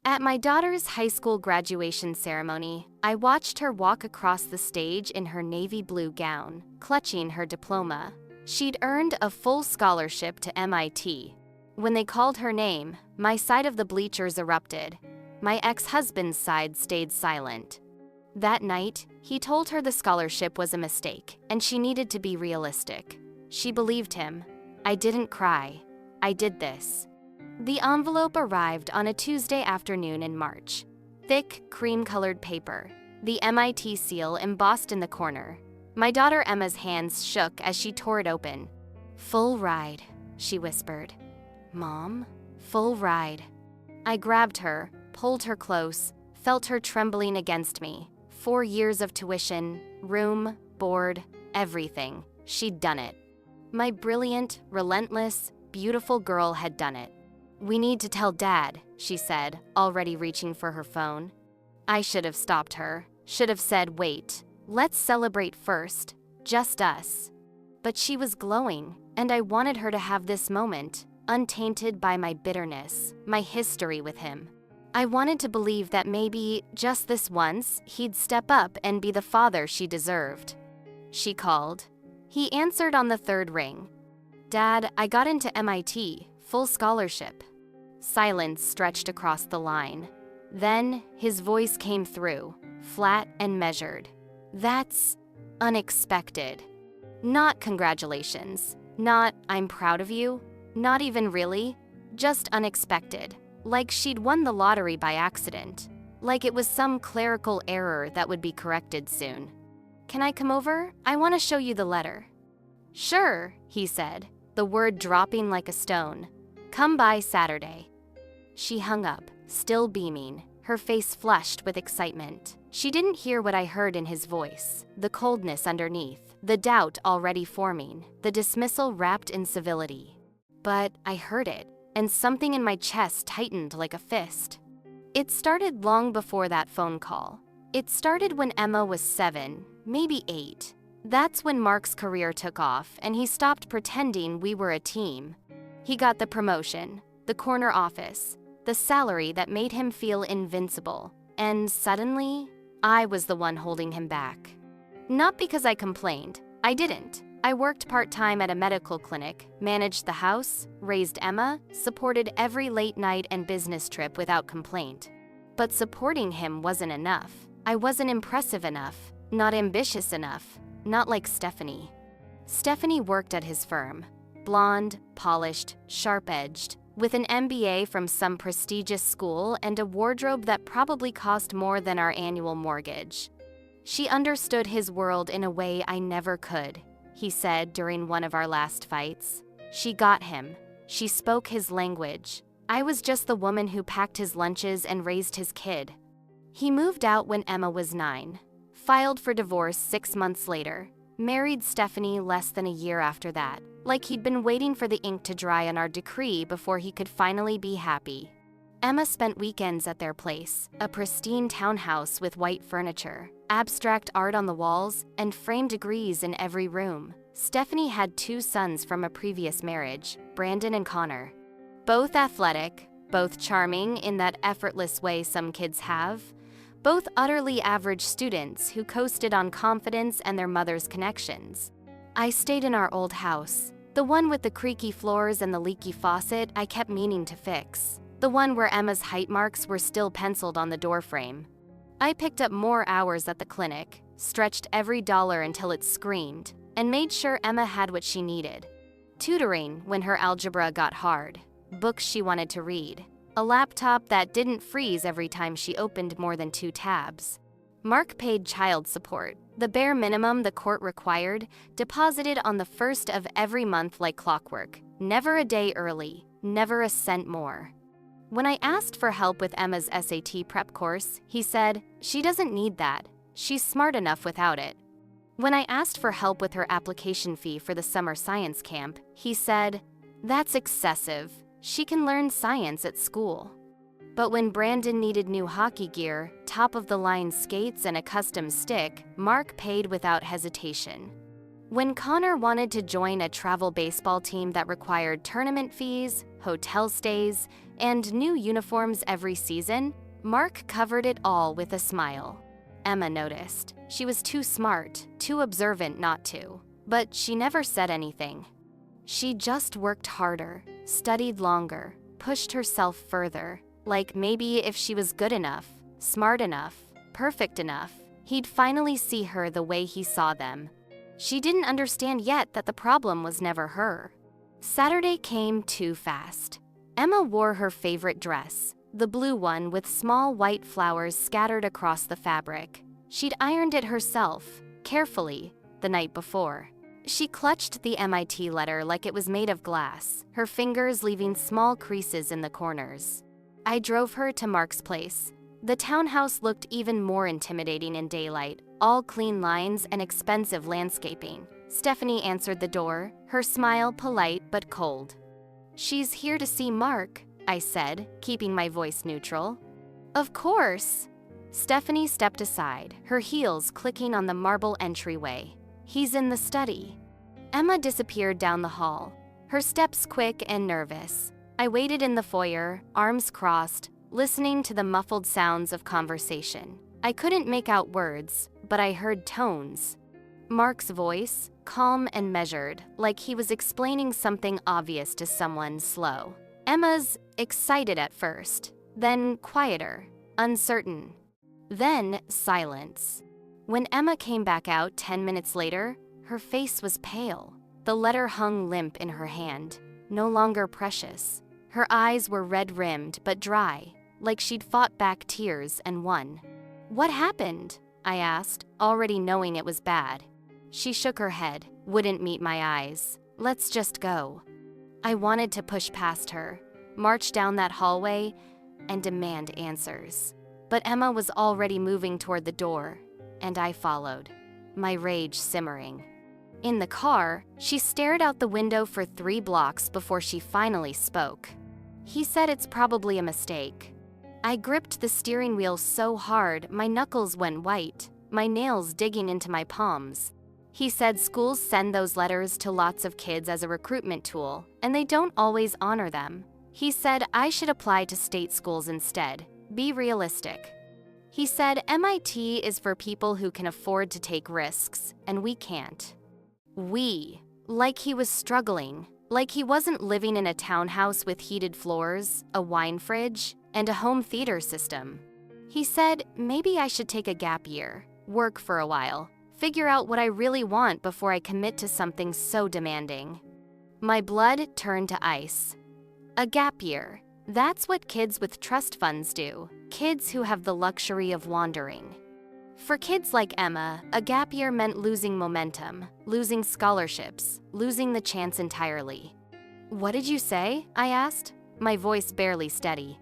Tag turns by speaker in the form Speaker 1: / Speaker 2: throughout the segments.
Speaker 1: At my daughter's high school graduation ceremony, I watched her walk across the stage in her navy blue gown, clutching her diploma. She'd earned a full scholarship to MIT. When they called her name, my side of the bleachers erupted. My ex-husband's side stayed silent. That night, he told her the scholarship was a mistake, and she needed to be realistic. She believed him. I didn't cry. I did this. The envelope arrived on a Tuesday afternoon in March. Thick, cream-colored paper, the MIT seal embossed in the corner. My daughter Emma's hands shook as she tore it open. "Full ride," she whispered. "Mom, full ride." I grabbed her, pulled her close, felt her trembling against me. 4 years of tuition, room, board, everything. She'd done it. My brilliant, relentless, beautiful girl had done it. "We need to tell Dad," she said, already reaching for her phone. I should have stopped her, should have said, "Wait, let's celebrate first, just us." But she was glowing, and I wanted her to have this moment, untainted by my bitterness, my history with him. I wanted to believe that maybe, just this once, he'd step up and be the father she deserved. She called. He answered on the third ring. "Dad, I got into MIT, full scholarship." Silence stretched across the line. Then, his voice came through, flat and measured. "That's unexpected. Not congratulations, not I'm proud of you, not even really, just unexpected. Like she'd won the lottery by accident. Like it was some clerical error that would be corrected soon. "Can I come over? I want to show you the letter." "Sure," he said, the word dropping like a stone. "Come by Saturday." She hung up, still beaming, her face flushed with excitement. She didn't hear what I heard in his voice, the coldness underneath, the doubt already forming, the dismissal wrapped in civility. But I heard it, and something in my chest tightened like a fist. It started long before that phone call. It started when Emma was 7, maybe 8. That's when Mark's career took off, and he stopped pretending we were a team. He got the promotion, the corner office, the salary that made him feel invincible, and suddenly, I was the one holding him back. Not because I complained. I didn't. I worked part-time at a medical clinic, managed the house, raised Emma, supported every late night and business trip without complaint. But supporting him wasn't enough. I wasn't impressive enough, not ambitious enough, not like Stephanie. Stephanie worked at his firm. Blonde, polished, sharp-edged, with an MBA from some prestigious school and a wardrobe that probably cost more than our annual mortgage. She understood his world in a way I never could, he said during one of our last fights. She got him. She spoke his language. I was just the woman who packed his lunches and raised his kid. He moved out when Emma was 9, filed for divorce 6 months later, married Stephanie less than a year after that, like he'd been waiting for the ink to dry on our decree before he could finally be happy. Emma spent weekends at their place, a pristine townhouse with white furniture, abstract art on the walls, and framed degrees in every room. Stephanie had 2 sons from a previous marriage, Brandon and Connor. Both athletic, both charming in that effortless way some kids have, both utterly average students who coasted on confidence and their mother's connections. I stayed in our old house, the one with the creaky floors and the leaky faucet I kept meaning to fix, the one where Emma's height marks were still penciled on the doorframe. I picked up more hours at the clinic, stretched every dollar until it screamed, and made sure Emma had what she needed. Tutoring when her algebra got hard, books she wanted to read, a laptop that didn't freeze every time she opened more than 2 tabs. Mark paid child support, the bare minimum the court required, deposited on the 1st of every month like clockwork, never a day early, never a cent more. When I asked for help with Emma's SAT prep course, he said, "She doesn't need that. She's smart enough without it." When I asked for help with her application fee for the summer science camp, he said, "That's excessive. She can learn science at school." But when Brandon needed new hockey gear, top-of-the-line skates, and a custom stick, Mark paid without hesitation. When Connor wanted to join a travel baseball team that required tournament fees, hotel stays, and new uniforms every season, Mark covered it all with a smile. Emma noticed. She was too smart, too observant not to, but she never said anything. She just worked harder, studied longer, pushed herself further, like maybe if she was good enough, smart enough, perfect enough, he'd finally see her the way he saw them. She didn't understand yet that the problem was never her. Saturday came too fast. Emma wore her favorite dress, the blue one with small white flowers scattered across the fabric. She'd ironed it herself, carefully, the night before. She clutched the MIT letter like it was made of glass, her fingers leaving small creases in the corners. I drove her to Mark's place. The townhouse looked even more intimidating in daylight, all clean lines and expensive landscaping. Stephanie answered the door, her smile polite but cold. "She's here to see Mark," I said, keeping my voice neutral. "Of course." Stephanie stepped aside, her heels clicking on the marble entryway. "He's in the study." Emma disappeared down the hall, her steps quick and nervous. I waited in the foyer, arms crossed, listening to the muffled sounds of conversation. I couldn't make out words, but I heard tones. Mark's voice, calm and measured, like he was explaining something obvious to someone slow. Emma's, excited at first, then quieter, uncertain. Then silence. When Emma came back out 10 minutes later, her face was pale. The letter hung limp in her hand, no longer precious. Her eyes were red-rimmed but dry, like she'd fought back tears and won. "What happened?" I asked, already knowing it was bad. She shook her head, wouldn't meet my eyes. "Let's just go." I wanted to push past her, march down that hallway, and demand answers. But Emma was already moving toward the door, and I followed, my rage simmering. In the car, she stared out the window for 3 blocks before she finally spoke. "He said it's probably a mistake." I gripped the steering wheel so hard my knuckles went white, my nails digging into my palms. "He said schools send those letters to lots of kids as a recruitment tool, and they don't always honor them. He said I should apply to state schools instead. Be realistic." He said MIT is for people who can afford to take risks, and we can't. We. Like he was struggling. Like he wasn't living in a townhouse with heated floors, a wine fridge, and a home theater system. He said maybe I should take a gap year, work for a while, figure out what I really want before I commit to something so demanding. My blood turned to ice. A gap year. That's what kids with trust funds do, kids who have the luxury of wandering. For kids like Emma, a gap year meant losing momentum, losing scholarships, losing the chance entirely. "What did you say?" I asked, my voice barely steady.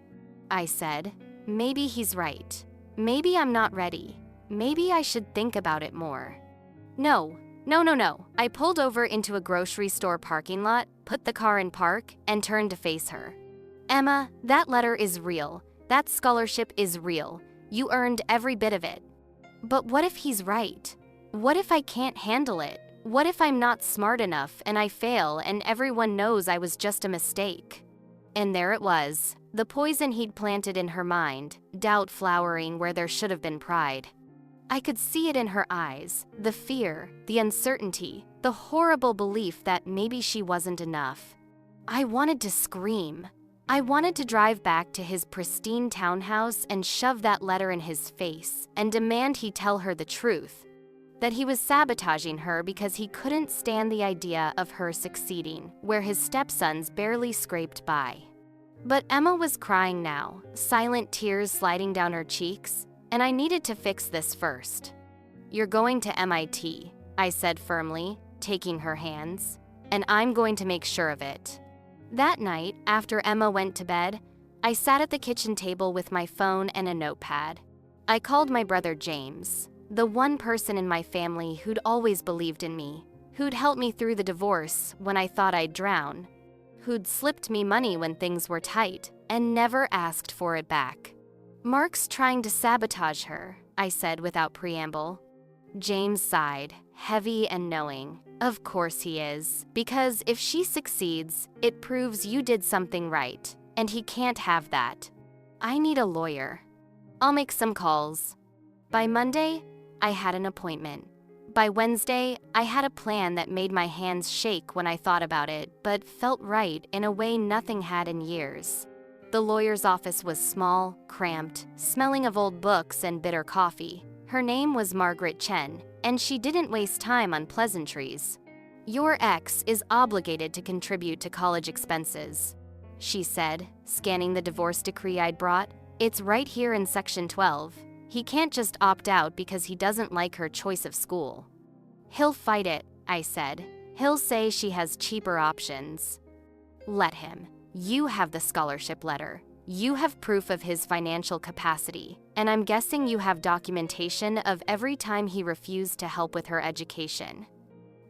Speaker 1: I said, "Maybe he's right. Maybe I'm not ready. Maybe I should think about it more." No. I pulled over into a grocery store parking lot, put the car in park, and turned to face her. "Emma, that letter is real. That scholarship is real. You earned every bit of it. But what if he's right? What if I can't handle it? What if I'm not smart enough and I fail and everyone knows I was just a mistake?" And there it was, the poison he'd planted in her mind, doubt flowering where there should have been pride. I could see it in her eyes, the fear, the uncertainty, the horrible belief that maybe she wasn't enough. I wanted to scream. I wanted to drive back to his pristine townhouse and shove that letter in his face and demand he tell her the truth, that he was sabotaging her because he couldn't stand the idea of her succeeding where his stepsons barely scraped by. But Emma was crying now, silent tears sliding down her cheeks, and I needed to fix this first. "You're going to MIT," I said firmly, taking her hands, "and I'm going to make sure of it." That night, after Emma went to bed, I sat at the kitchen table with my phone and a notepad. I called my brother James, the one person in my family who'd always believed in me, who'd helped me through the divorce when I thought I'd drown, who'd slipped me money when things were tight and never asked for it back. "Mark's trying to sabotage her," I said without preamble. James sighed, heavy and knowing. "Of course he is, because if she succeeds, it proves you did something right. and he can't have that. I need a lawyer. I'll make some calls. By Monday, I had an appointment. By Wednesday, I had a plan that made my hands shake when I thought about it, but felt right in a way nothing had in years. The lawyer's office was small, cramped, smelling of old books and bitter coffee. Her name was Margaret Chen, and she didn't waste time on pleasantries. "Your ex is obligated to contribute to college expenses," she said, scanning the divorce decree I'd brought. "It's right here in Section 12. He can't just opt out because he doesn't like her choice of school." "He'll fight it," I said. "He'll say she has cheaper options." "Let him. You have the scholarship letter. You have proof of his financial capacity, and I'm guessing you have documentation of every time he refused to help with her education."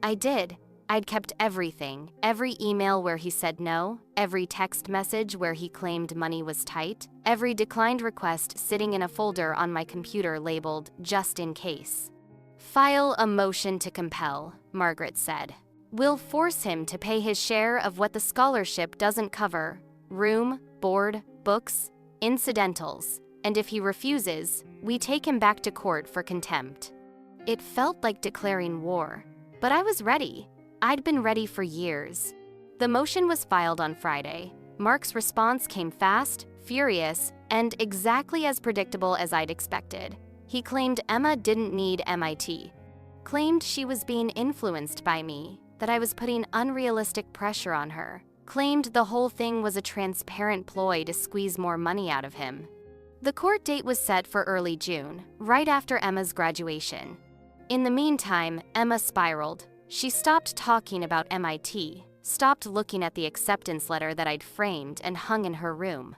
Speaker 1: I did. I'd kept everything, every email where he said no, every text message where he claimed money was tight, every declined request sitting in a folder on my computer labeled "just in case." "File a motion to compel," Margaret said. "We'll force him to pay his share of what the scholarship doesn't cover: room, board, books, incidentals, and if he refuses, we take him back to court for contempt." It felt like declaring war, but I was ready. I'd been ready for years. The motion was filed on Friday. Mark's response came fast, furious, and exactly as predictable as I'd expected. He claimed Emma didn't need MIT, claimed she was being influenced by me, that I was putting unrealistic pressure on her, claimed the whole thing was a transparent ploy to squeeze more money out of him. The court date was set for early June, right after Emma's graduation. In the meantime, Emma spiraled. She stopped talking about MIT, stopped looking at the acceptance letter that I'd framed and hung in her room,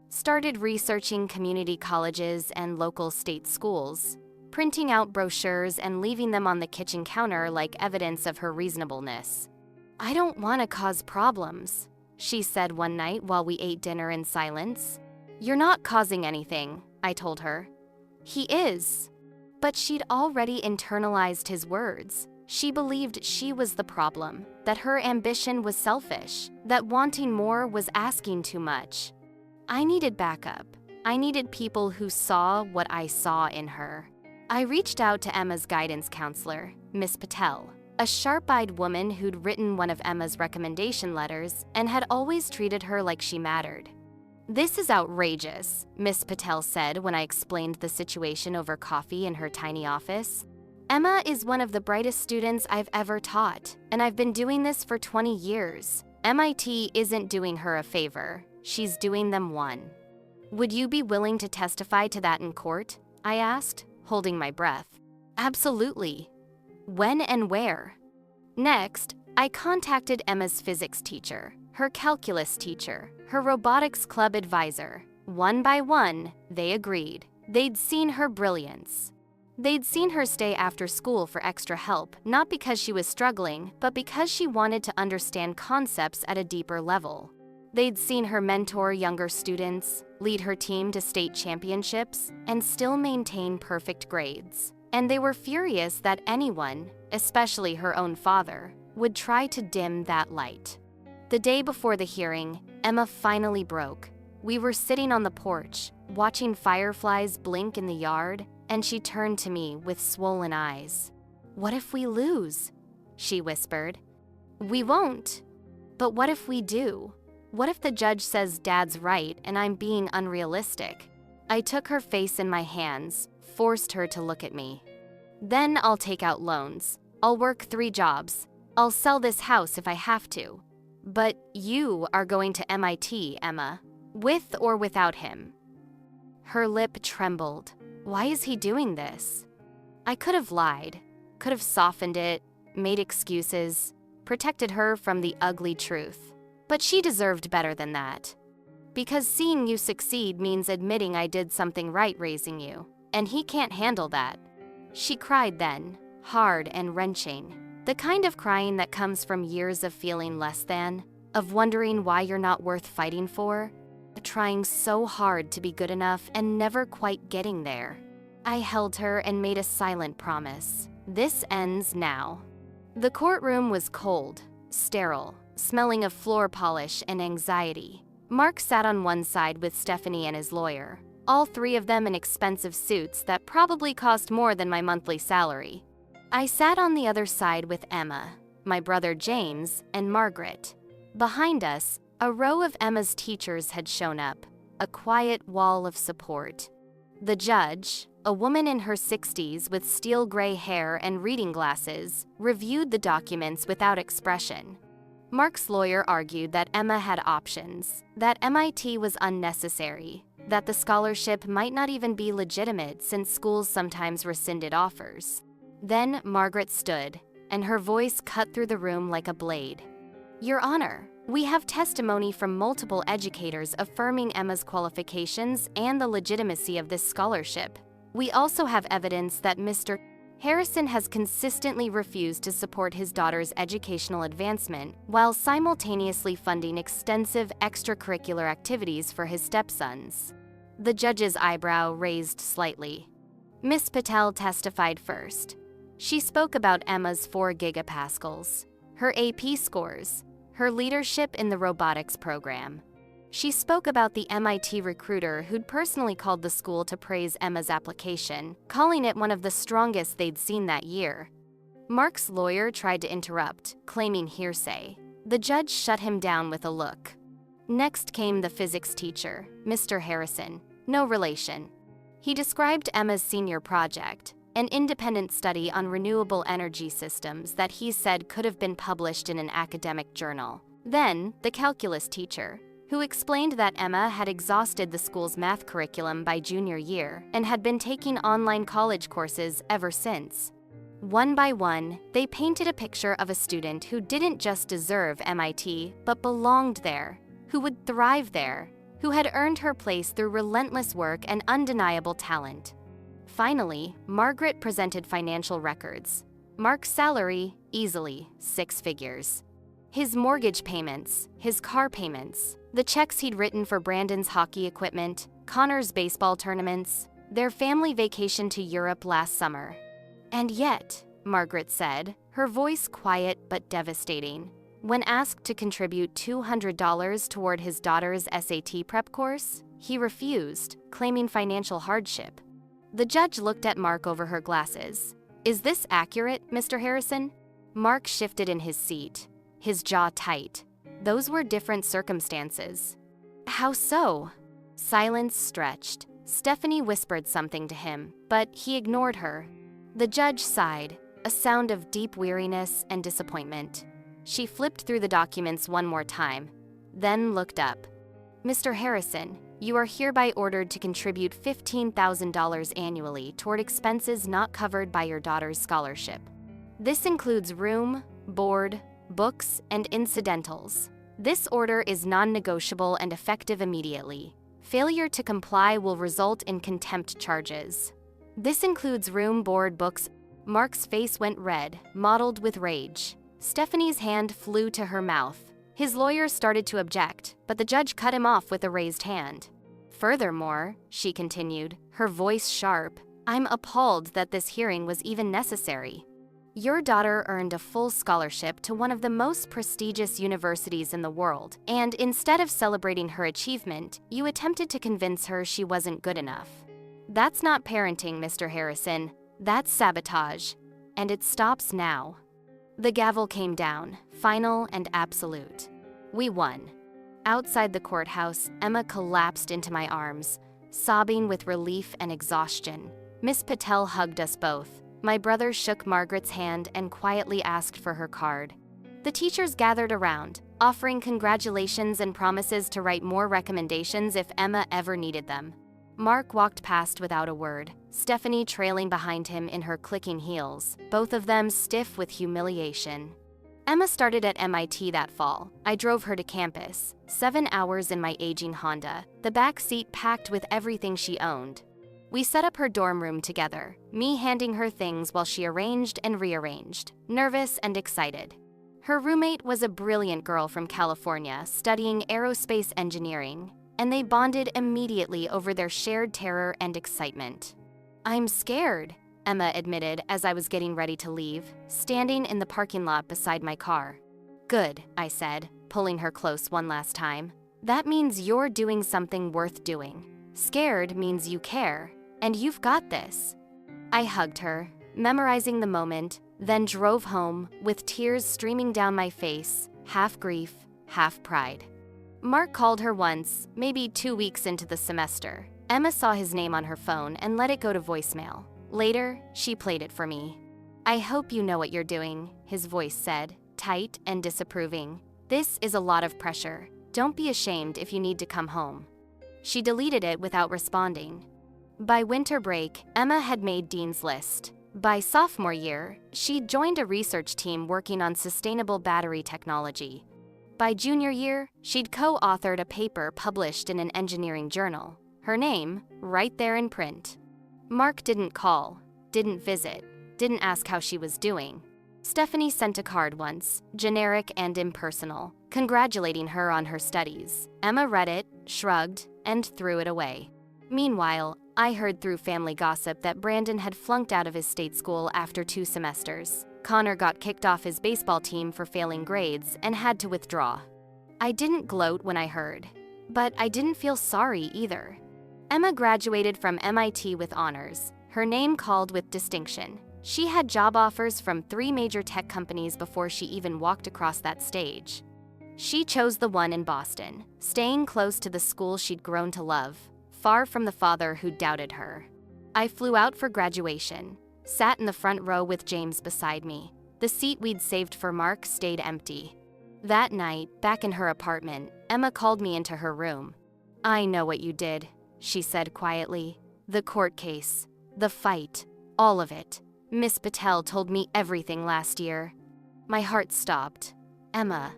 Speaker 1: started researching community colleges and local state schools, printing out brochures and leaving them on the kitchen counter like evidence of her reasonableness. "I don't want to cause problems," she said one night while we ate dinner in silence. "You're not causing anything," I told her. "He is." But she'd already internalized his words. She believed she was the problem, that her ambition was selfish, that wanting more was asking too much. I needed backup. I needed people who saw what I saw in her. I reached out to Emma's guidance counselor, Miss Patel, a sharp-eyed woman who'd written one of Emma's recommendation letters and had always treated her like she mattered. "This is outrageous," Miss Patel said when I explained the situation over coffee in her tiny office. "Emma is one of the brightest students I've ever taught, and I've been doing this for 20 years. MIT isn't doing her a favor. She's doing them one." "Would you be willing to testify to that in court?" I asked, holding my breath. "Absolutely." "When and where?" Next, I contacted Emma's physics teacher, her calculus teacher, her robotics club advisor. One by one, they agreed. They'd seen her brilliance. They'd seen her stay after school for extra help, not because she was struggling, but because she wanted to understand concepts at a deeper level. They'd seen her mentor younger students, lead her team to state championships, and still maintain perfect grades. And they were furious that anyone, especially her own father, would try to dim that light. The day before the hearing, Emma finally broke. We were sitting on the porch, watching fireflies blink in the yard, and she turned to me with swollen eyes. "What if we lose?" she whispered. "We won't. But what if we do? What if the judge says Dad's right and I'm being unrealistic?" I took her face in my hands, forced her to look at me. "Then I'll take out loans. I'll work 3 jobs. I'll sell this house if I have to. But you are going to MIT, Emma, with or without him." Her lip trembled. Why is he doing this? I could have lied, could have softened it, made excuses, protected her from the ugly truth. But she deserved better than that. Because seeing you succeed means admitting I did something right raising you, and he can't handle that. She cried then, hard and wrenching. The kind of crying that comes from years of feeling less than, of wondering why you're not worth fighting for, trying so hard to be good enough and never quite getting there. I held her and made a silent promise. This ends now. The courtroom was cold, sterile, smelling of floor polish and anxiety. Mark sat on one side with Stephanie and his lawyer, all three of them in expensive suits that probably cost more than my monthly salary. I sat on the other side with Emma, my brother James, and Margaret. Behind us, a row of Emma's teachers had shown up, a quiet wall of support. The judge, a woman in her 60s with steel gray hair and reading glasses, reviewed the documents without expression. Mark's lawyer argued that Emma had options, that MIT was unnecessary, that the scholarship might not even be legitimate since schools sometimes rescinded offers. Then Margaret stood, and her voice cut through the room like a blade. "Your Honor, we have testimony from multiple educators affirming Emma's qualifications and the legitimacy of this scholarship. We also have evidence that Mr. Harrison has consistently refused to support his daughter's educational advancement while simultaneously funding extensive extracurricular activities for his stepsons." The judge's eyebrow raised slightly. Miss Patel testified first. She spoke about Emma's 4 gigapascals, her AP scores, her leadership in the robotics program. She spoke about the MIT recruiter who'd personally called the school to praise Emma's application, calling it one of the strongest they'd seen that year. Mark's lawyer tried to interrupt, claiming hearsay. The judge shut him down with a look. Next came the physics teacher, Mr. Harrison, no relation. He described Emma's senior project, an independent study on renewable energy systems that he said could have been published in an academic journal. Then, the calculus teacher, who explained that Emma had exhausted the school's math curriculum by junior year and had been taking online college courses ever since. One by one, they painted a picture of a student who didn't just deserve MIT, but belonged there, who would thrive there, who had earned her place through relentless work and undeniable talent. Finally, Margaret presented financial records. Mark's salary, easily 6 figures. His mortgage payments, his car payments, the checks he'd written for Brandon's hockey equipment, Connor's baseball tournaments, their family vacation to Europe last summer. And yet, Margaret said, her voice quiet but devastating, when asked to contribute $200 toward his daughter's SAT prep course, he refused, claiming financial hardship. The judge looked at Mark over her glasses. "Is this accurate, Mr. Harrison?" Mark shifted in his seat, his jaw tight. Those were different circumstances. "How so?" Silence stretched. Stephanie whispered something to him, but he ignored her. The judge sighed, a sound of deep weariness and disappointment. She flipped through the documents one more time, then looked up. "Mr. Harrison, you are hereby ordered to contribute $15,000 annually toward expenses not covered by your daughter's scholarship. This includes room, board, books, and incidentals. This order is non-negotiable and effective immediately. Failure to comply will result in contempt charges. This includes room, board, books." Mark's face went red, mottled with rage. Stephanie's hand flew to her mouth. His lawyer started to object, but the judge cut him off with a raised hand. "Furthermore," she continued, her voice sharp, "I'm appalled that this hearing was even necessary. Your daughter earned a full scholarship to one of the most prestigious universities in the world, and instead of celebrating her achievement, you attempted to convince her she wasn't good enough. That's not parenting, Mr. Harrison. That's sabotage. And it stops now." The gavel came down, final and absolute. We won. Outside the courthouse, Emma collapsed into my arms, sobbing with relief and exhaustion. Miss Patel hugged us both. My brother shook Margaret's hand and quietly asked for her card. The teachers gathered around, offering congratulations and promises to write more recommendations if Emma ever needed them. Mark walked past without a word, Stephanie trailing behind him in her clicking heels, both of them stiff with humiliation. Emma started at MIT that fall. I drove her to campus, 7 hours in my aging Honda, the back seat packed with everything she owned. We set up her dorm room together, me handing her things while she arranged and rearranged, nervous and excited. Her roommate was a brilliant girl from California studying aerospace engineering, and they bonded immediately over their shared terror and excitement. "I'm scared," Emma admitted as I was getting ready to leave, standing in the parking lot beside my car. "Good," I said, pulling her close one last time. That means you're doing something worth doing. Scared means you care, and you've got this. I hugged her, memorizing the moment, then drove home, with tears streaming down my face, half grief, half pride. Mark called her once, maybe 2 weeks into the semester. Emma saw his name on her phone and let it go to voicemail. Later, she played it for me. "I hope you know what you're doing," his voice said, tight and disapproving. "This is a lot of pressure. Don't be ashamed if you need to come home." She deleted it without responding. By winter break, Emma had made Dean's List. By sophomore year, she'd joined a research team working on sustainable battery technology. By junior year, she'd co-authored a paper published in an engineering journal. Her name, right there in print. Mark didn't call, didn't visit, didn't ask how she was doing. Stephanie sent a card once, generic and impersonal, congratulating her on her studies. Emma read it, shrugged, and threw it away. Meanwhile, I heard through family gossip that Brandon had flunked out of his state school after 2 semesters. Connor got kicked off his baseball team for failing grades and had to withdraw. I didn't gloat when I heard, but I didn't feel sorry either. Emma graduated from MIT with honors, her name called with distinction. She had job offers from 3 major tech companies before she even walked across that stage. She chose the one in Boston, staying close to the school she'd grown to love, far from the father who doubted her. I flew out for graduation, sat in the front row with James beside me. The seat we'd saved for Mark stayed empty. That night, back in her apartment, Emma called me into her room. "I know what you did," she said quietly. "The court case, the fight, all of it. Miss Patel told me everything last year." My heart stopped. "Emma."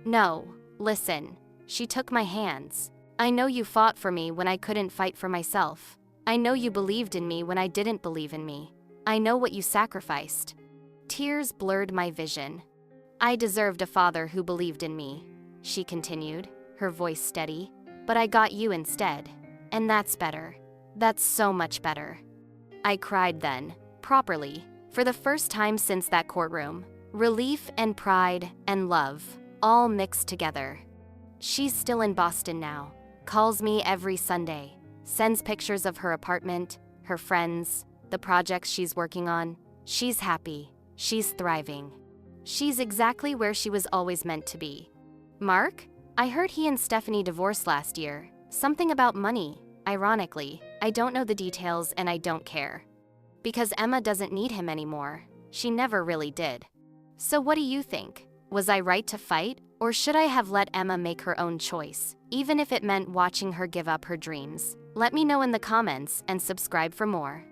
Speaker 1: "No, listen." She took my hands. "I know you fought for me when I couldn't fight for myself. I know you believed in me when I didn't believe in me. I know what you sacrificed." Tears blurred my vision. "I deserved a father who believed in me," she continued, her voice steady. "But I got you instead. And that's better. That's so much better." I cried then, properly, for the first time since that courtroom. Relief and pride and love, all mixed together. She's still in Boston now, calls me every Sunday, sends pictures of her apartment, her friends, the projects she's working on. She's happy, she's thriving. She's exactly where she was always meant to be. Mark? I heard he and Stephanie divorced last year. Something about money. Ironically, I don't know the details and I don't care. Because Emma doesn't need him anymore. She never really did. So what do you think? Was I right to fight, or should I have let Emma make her own choice, even if it meant watching her give up her dreams? Let me know in the comments and subscribe for more.